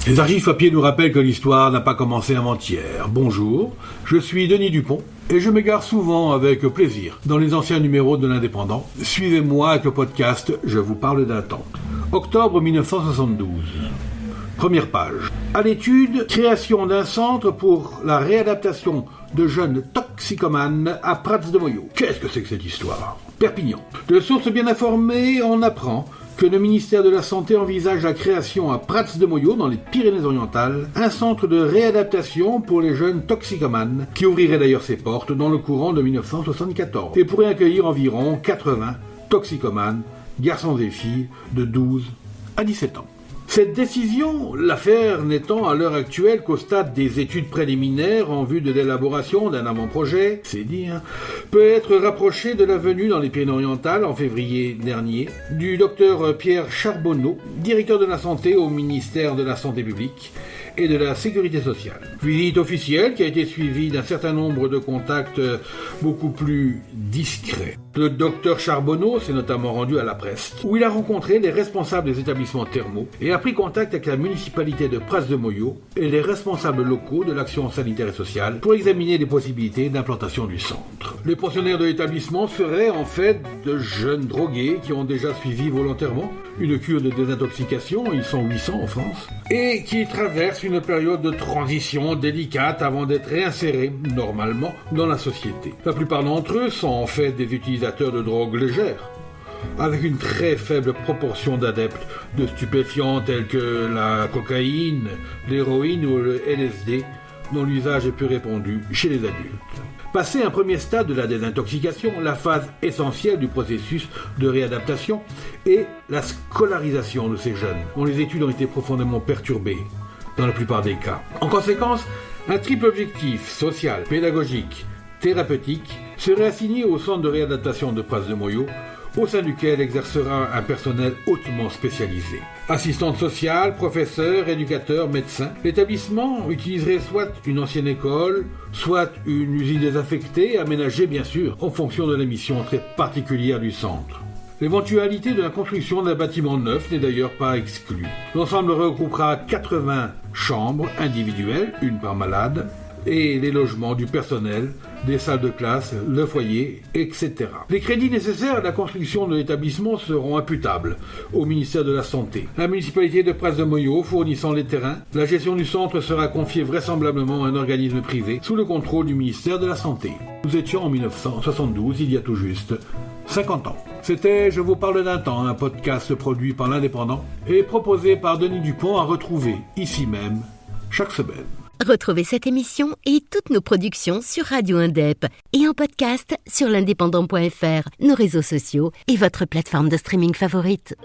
Les archives papier nous rappellent que l'histoire n'a pas commencé avant-hier. Bonjour, je suis Denis Dupont et je m'égare souvent avec plaisir dans les anciens numéros de l'Indépendant. Suivez-moi avec le podcast Je vous parle d'un temps. Octobre 1972. Première page. À l'étude, création d'un centre pour la réadaptation de jeunes toxicomanes à Prats-de-Moyaux. Qu'est-ce que c'est que cette histoire ? Perpignan. De sources bien informées, on apprend que le ministère de la Santé envisage la création à Prats-de-Moyaux, dans les Pyrénées-Orientales, un centre de réadaptation pour les jeunes toxicomanes, qui ouvrirait d'ailleurs ses portes dans le courant de 1974, et pourrait accueillir environ 80 toxicomanes, garçons et filles de 12 à 17 ans. Cette décision, l'affaire n'étant à l'heure actuelle qu'au stade des études préliminaires en vue de l'élaboration d'un avant-projet, c'est dire, peut être rapprochée de la venue dans les Pyrénées-Orientales en février dernier du docteur Pierre Charbonneau, directeur de la santé au ministère de la Santé publique et de la Sécurité sociale. Visite officielle qui a été suivie d'un certain nombre de contacts beaucoup plus discrets. Le docteur Charbonneau s'est notamment rendu à la Presse, où il a rencontré les responsables des établissements thermaux et a pris contact avec la municipalité de Prats-de-Moyaux et les responsables locaux de l'action sanitaire et sociale pour examiner les possibilités d'implantation du centre. Les pensionnaires de l'établissement seraient en fait de jeunes drogués qui ont déjà suivi volontairement une cure de désintoxication, ils sont 800 en France, et qui traversent une période de transition délicate avant d'être réinsérés, normalement, dans la société. La plupart d'entre eux sont en fait des utilisateurs de drogues légères, avec une très faible proportion d'adeptes de stupéfiants tels que la cocaïne, l'héroïne ou le LSD, dont l'usage est plus répandu chez les adultes. Passé un premier stade de la désintoxication, la phase essentielle du processus de réadaptation est la scolarisation de ces jeunes, dont les études ont été profondément perturbées dans la plupart des cas. En conséquence, un triple objectif social, pédagogique, thérapeutique serait assigné au centre de réadaptation de Prats-de-Moyaux, au sein duquel exercera un personnel hautement spécialisé. Assistante sociale, professeur, éducateur, médecin. L'établissement utiliserait soit une ancienne école, soit une usine désaffectée, aménagée bien sûr, en fonction de la mission très particulière du centre. L'éventualité de la construction d'un bâtiment neuf n'est d'ailleurs pas exclue. L'ensemble regroupera 80 chambres individuelles, une par malade, et les logements du personnel, des salles de classe, le foyer, etc. Les crédits nécessaires à la construction de l'établissement seront imputables au ministère de la Santé. La municipalité de Prats-de-Moyaux fournissant les terrains, la gestion du centre sera confiée vraisemblablement à un organisme privé sous le contrôle du ministère de la Santé. Nous étions en 1972, il y a tout juste 50 ans. C'était Je vous parle d'un temps, un podcast produit par l'Indépendant et proposé par Denis Dupont à retrouver ici même chaque semaine. Retrouvez cette émission et toutes nos productions sur Radio Indep et en podcast sur l'indépendant.fr, nos réseaux sociaux et votre plateforme de streaming favorite.